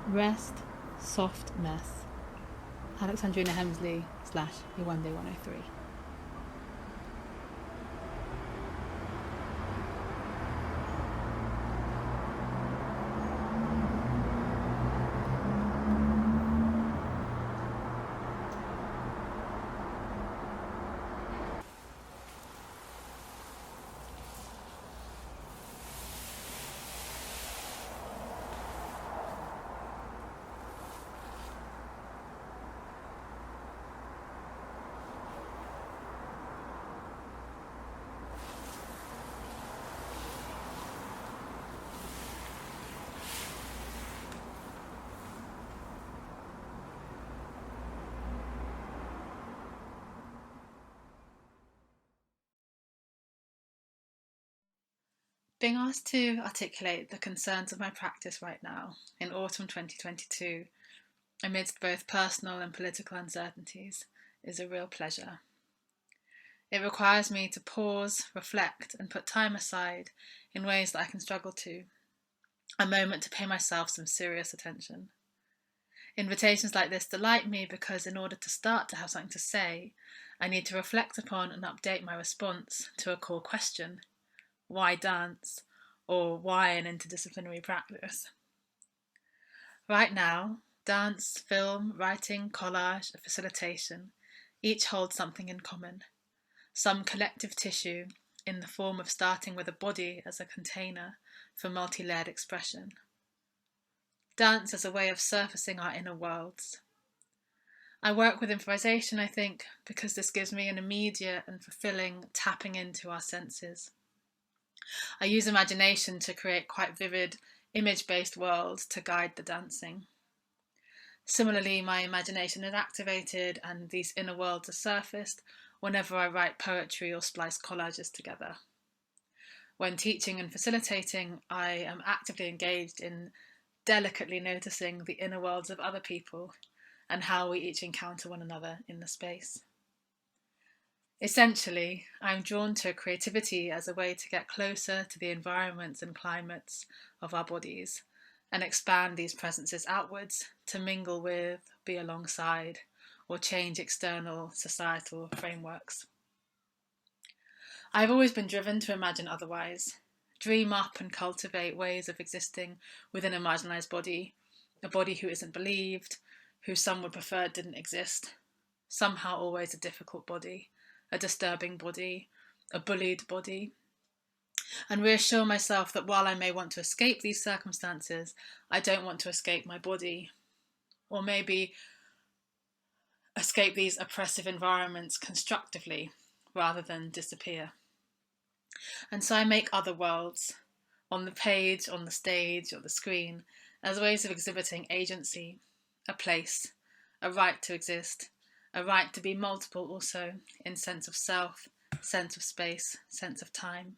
Rest, soft mess. Alexandrina Hemsley / Your One Day 103. Being asked to articulate the concerns of my practice right now, in autumn 2022, amidst both personal and political uncertainties, is a real pleasure. It requires me to pause, reflect, and put time aside in ways that I can struggle to. A moment to pay myself some serious attention. Invitations like this delight me because in order to start to have something to say, I need to reflect upon and update my response to a core question. Why dance? Or why an interdisciplinary practice? Right now, dance, film, writing, collage, and facilitation each hold something in common. Some collective tissue in the form of starting with a body as a container for multi-layered expression. Dance as a way of surfacing our inner worlds. I work with improvisation, I think, because this gives me an immediate and fulfilling tapping into our senses. I use imagination to create quite vivid, image-based worlds to guide the dancing. Similarly, my imagination is activated and these inner worlds are surfaced whenever I write poetry or splice collages together. When teaching and facilitating, I am actively engaged in delicately noticing the inner worlds of other people and how we each encounter one another in the space. Essentially, I'm drawn to creativity as a way to get closer to the environments and climates of our bodies and expand these presences outwards to mingle with, be alongside, or change external societal frameworks. I've always been driven to imagine otherwise, dream up and cultivate ways of existing within a marginalised body, a body who isn't believed, who some would prefer didn't exist, somehow always a difficult body, a disturbing body, a bullied body, and reassure myself that while I may want to escape these circumstances, I don't want to escape my body, or maybe escape these oppressive environments constructively rather than disappear. And so I make other worlds, on the page, on the stage, or the screen, as ways of exhibiting agency, a place, a right to exist, a right to be multiple also in sense of self, sense of space, sense of time.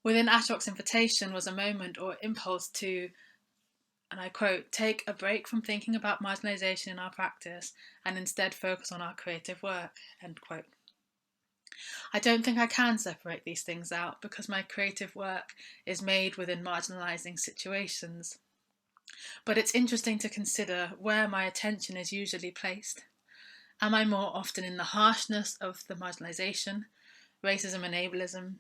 Within Ashok's invitation was a moment or impulse to, and I quote, take a break from thinking about marginalisation in our practice and instead focus on our creative work, end quote. I don't think I can separate these things out because my creative work is made within marginalising situations. But it's interesting to consider where my attention is usually placed. Am I more often in the harshness of the marginalisation, racism and ableism,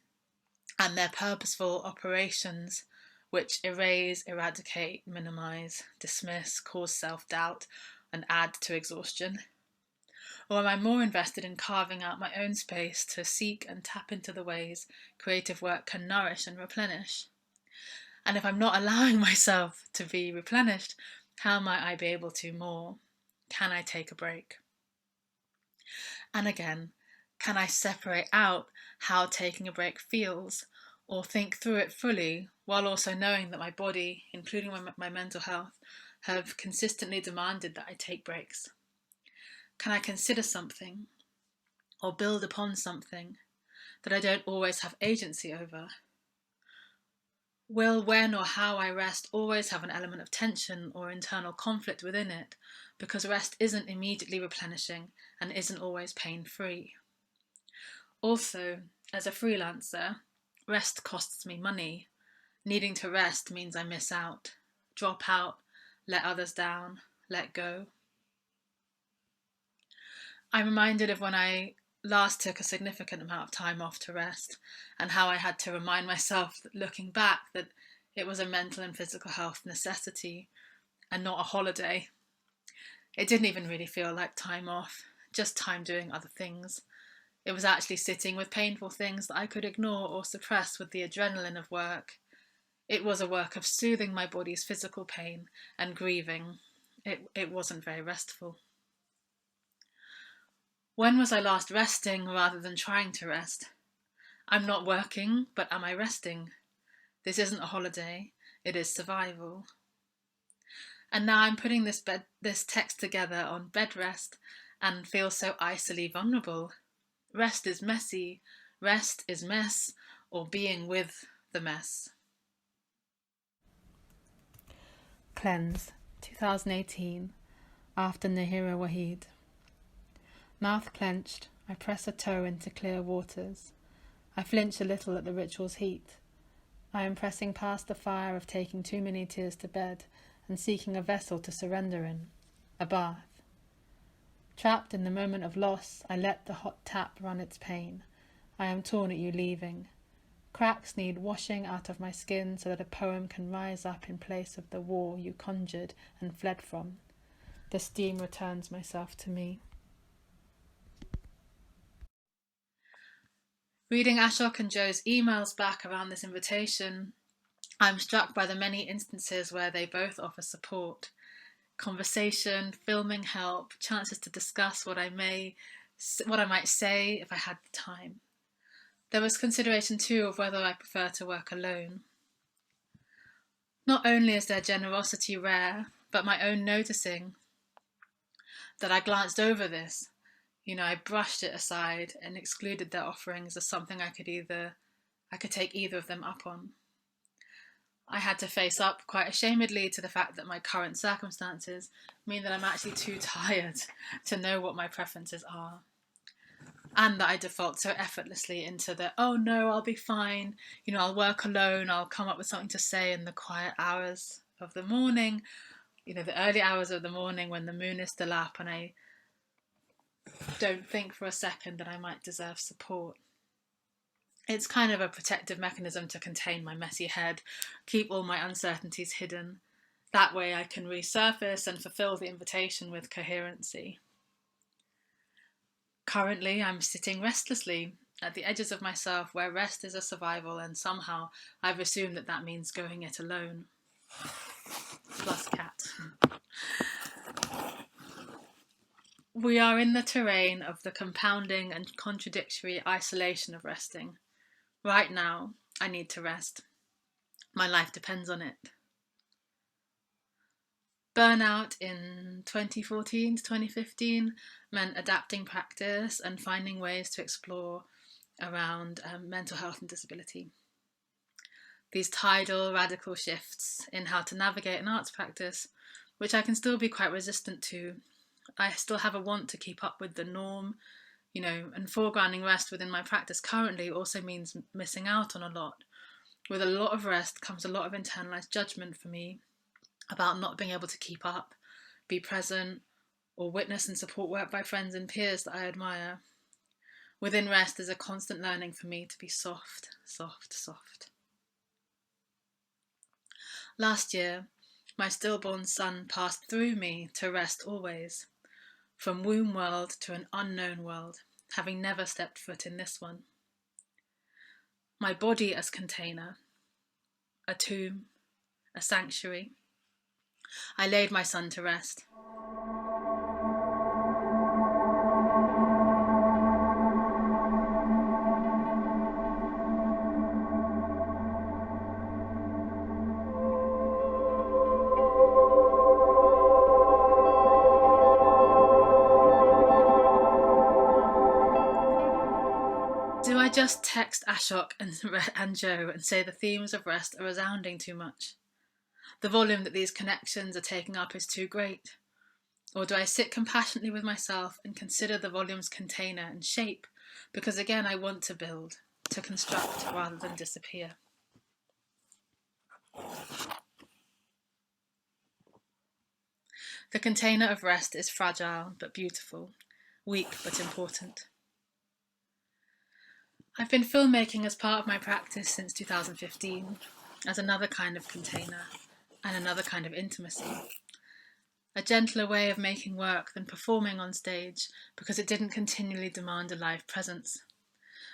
and their purposeful operations which erase, eradicate, minimise, dismiss, cause self-doubt and add to exhaustion? Or am I more invested in carving out my own space to seek and tap into the ways creative work can nourish and replenish? And if I'm not allowing myself to be replenished, how might I be able to more? Can I take a break? And again, can I separate out how taking a break feels or think through it fully while also knowing that my body, including my mental health, have consistently demanded that I take breaks? Can I consider something or build upon something that I don't always have agency over? Will, when, or how I rest always have an element of tension or internal conflict within it, because rest isn't immediately replenishing and isn't always pain-free? Also, as a freelancer, rest costs me money. Needing to rest means I miss out, drop out, let others down, let go. I'm reminded of when I last took a significant amount of time off to rest and how I had to remind myself, that looking back, that it was a mental and physical health necessity and not a holiday. It didn't even really feel like time off, just time doing other things. It was actually sitting with painful things that I could ignore or suppress with the adrenaline of work. It was a work of soothing my body's physical pain and grieving. It wasn't very restful. When was I last resting rather than trying to rest? I'm not working, but am I resting? This isn't a holiday, it is survival. And now I'm putting this text together on bed rest and feel so icily vulnerable. Rest is messy, rest is mess, or being with the mess. Cleanse, 2018, after Nahira Waheed. Mouth clenched, I press a toe into clear waters. I flinch a little at the ritual's heat. I am pressing past the fire of taking too many tears to bed and seeking a vessel to surrender in, a bath. Trapped in the moment of loss, I let the hot tap run its pain. I am torn at you leaving. Cracks need washing out of my skin so that a poem can rise up in place of the war you conjured and fled from. The steam returns myself to me. Reading Ashok and Joe's emails back around this invitation, I'm struck by the many instances where they both offer support. Conversation, filming help, chances to discuss what I might say if I had the time. There was consideration too of whether I prefer to work alone. Not only is their generosity rare, but my own noticing that I glanced over this. I brushed it aside and excluded their offerings as something I could take either of them up on. I had to face up quite ashamedly to the fact that my current circumstances mean that I'm actually too tired to know what my preferences are. And that I default so effortlessly into the, oh no, I'll be fine, I'll work alone, I'll come up with something to say in the quiet hours of the morning, the early hours of the morning when the moon is still up and I don't think for a second that I might deserve support. It's kind of a protective mechanism to contain my messy head, keep all my uncertainties hidden. That way I can resurface and fulfill the invitation with coherency. Currently, I'm sitting restlessly at the edges of myself where rest is a survival, and somehow I've assumed that means going it alone. Plus cat. We are in the terrain of the compounding and contradictory isolation of resting. Right now, I need to rest. My life depends on it. Burnout in 2014 to 2015 meant adapting practice and finding ways to explore around mental health and disability. these tidal, radical shifts in how to navigate an arts practice, which I can still be quite resistant to. I still have a want to keep up with the norm, and foregrounding rest within my practice currently also means missing out on a lot. With a lot of rest comes a lot of internalized judgment for me about not being able to keep up, be present, or witness and support work by friends and peers that I admire. Within rest, there's a constant learning for me to be soft, soft, soft. Last year, my stillborn son passed through me to rest always, from womb world to an unknown world, having never stepped foot in this one. My body as container, a tomb, a sanctuary. I laid my son to rest. Do I just text Ashok and Joe and say the themes of rest are resounding too much? The volume that these connections are taking up is too great? Or do I sit compassionately with myself and consider the volume's container and shape? Because again, I want to build, to construct rather than disappear. The container of rest is fragile but beautiful, weak but important. I've been filmmaking as part of my practice since 2015, as another kind of container and another kind of intimacy. A gentler way of making work than performing on stage because it didn't continually demand a live presence.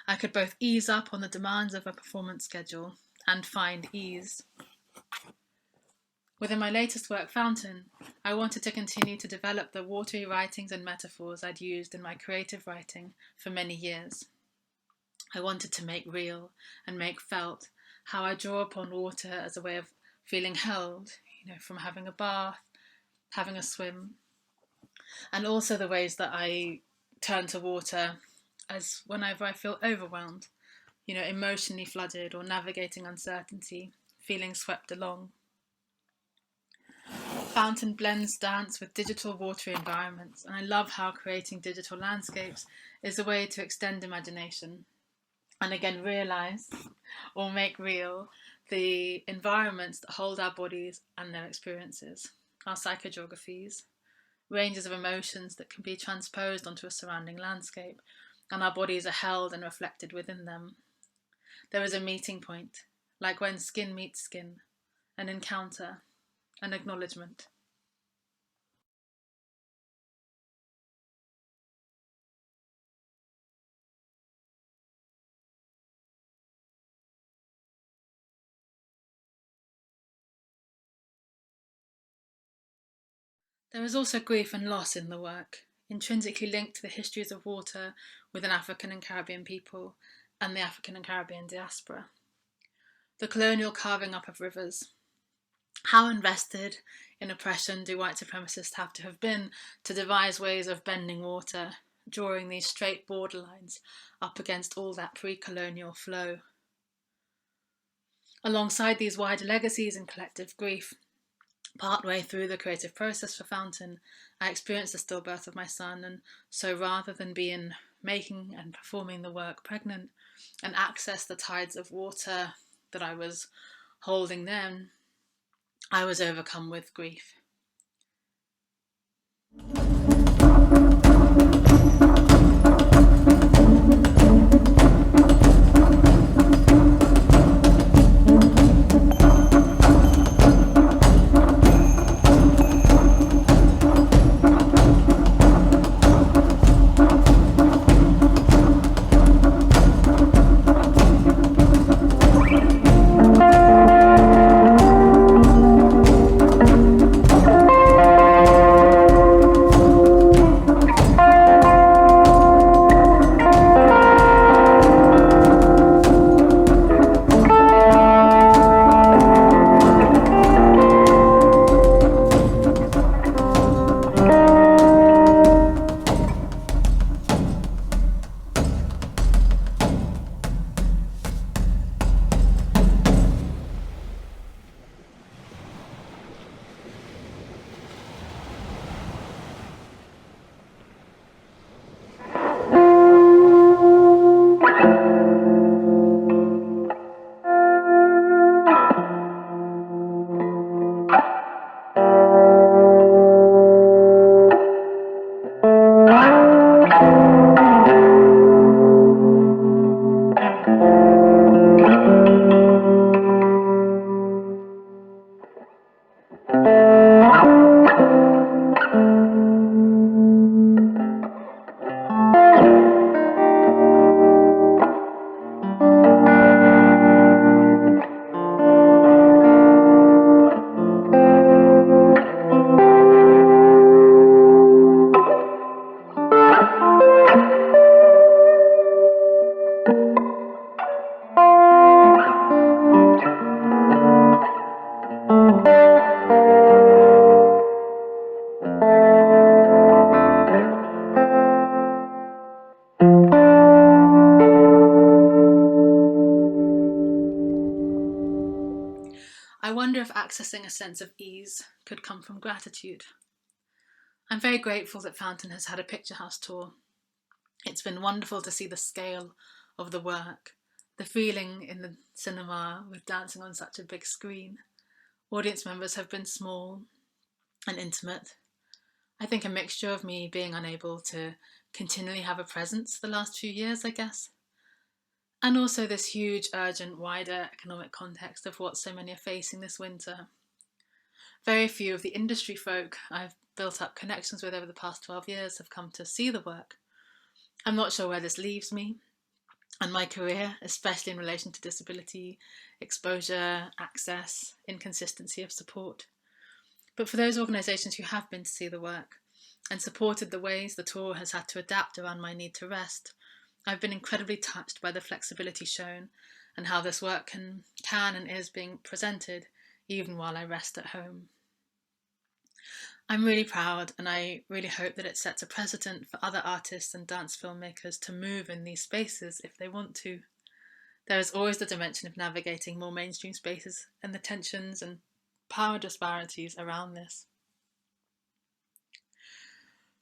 I could both ease up on the demands of a performance schedule and find ease. Within my latest work, Fountain, I wanted to continue to develop the watery writings and metaphors I'd used in my creative writing for many years. I wanted to make real and make felt how I draw upon water as a way of feeling held, from having a bath, having a swim, and also the ways that I turn to water as whenever I feel overwhelmed, emotionally flooded or navigating uncertainty, feeling swept along. Fountain blends dance with digital watery environments, and I love how creating digital landscapes is a way to extend imagination and again realise or make real the environments that hold our bodies and their experiences, our psychogeographies, ranges of emotions that can be transposed onto a surrounding landscape, and our bodies are held and reflected within them. There is a meeting point, like when skin meets skin, an encounter, an acknowledgement. There is also grief and loss in the work, intrinsically linked to the histories of water within African and Caribbean people and the African and Caribbean diaspora. The colonial carving up of rivers. How invested in oppression do white supremacists have to have been to devise ways of bending water, drawing these straight borderlines up against all that pre-colonial flow? Alongside these wider legacies and collective grief, partway through the creative process for Fountain, I experienced the stillbirth of my son, and so rather than be in making and performing the work pregnant and access the tides of water that I was holding then, I was overcome with grief. wonder if accessing a sense of ease could come from gratitude. I'm very grateful that Fountain has had a Picture House tour. It's been wonderful to see the scale of the work, the feeling in the cinema with dancing on such a big screen. Audience members have been small and intimate. I think a mixture of me being unable to continually have a presence the last few years, I guess, and also this huge, urgent, wider economic context of what so many are facing this winter. Very few of the industry folk I've built up connections with over the past 12 years have come to see the work. I'm not sure where this leaves me and my career, especially in relation to disability, exposure, access, inconsistency of support. But for those organisations who have been to see the work and supported the ways the tour has had to adapt around my need to rest, I've been incredibly touched by the flexibility shown and how this work can and is being presented even while I rest at home. I'm really proud, and I really hope that it sets a precedent for other artists and dance filmmakers to move in these spaces if they want to. There is always the dimension of navigating more mainstream spaces and the tensions and power disparities around this.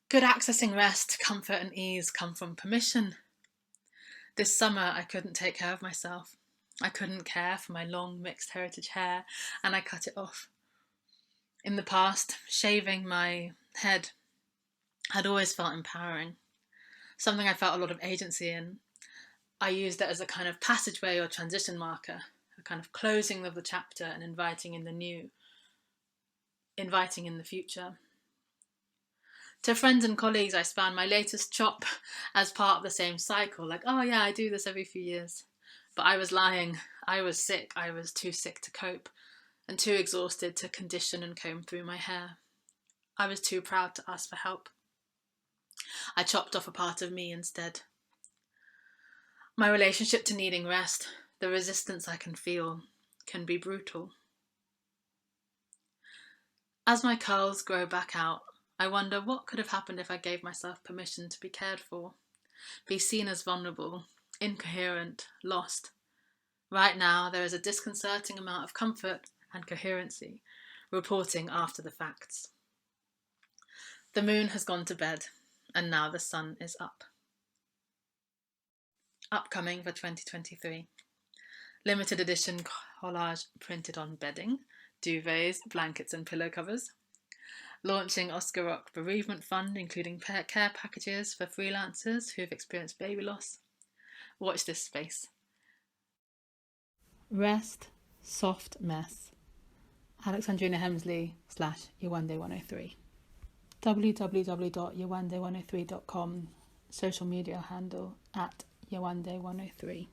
Good accessing rest, comfort and ease come from permission. This summer I couldn't take care of myself. I couldn't care for my long mixed heritage hair, and I cut it off. In the past, shaving my head had always felt empowering, something I felt a lot of agency in. I used it as a kind of passageway or transition marker, a kind of closing of the chapter and inviting in the new, inviting in the future. To friends and colleagues, I span my latest chop as part of the same cycle, like, oh yeah, I do this every few years. But I was lying, I was sick, I was too sick to cope, and too exhausted to condition and comb through my hair. I was too proud to ask for help. I chopped off a part of me instead. My relationship to needing rest, the resistance I can feel, can be brutal. As my curls grow back out, I wonder what could have happened if I gave myself permission to be cared for, be seen as vulnerable, incoherent, lost. Right now, there is a disconcerting amount of comfort and coherency, reporting after the facts. The moon has gone to bed, and now the sun is up. Upcoming for 2023. Limited edition collage printed on bedding, duvets, blankets and pillow covers. Launching Oscar Rock Bereavement Fund, including care packages for freelancers who have experienced baby loss. Watch this space. Rest, soft mess. Alexandrina Hemsley /Yewande103. www.yewande103.com. Social media handle @Yewande103.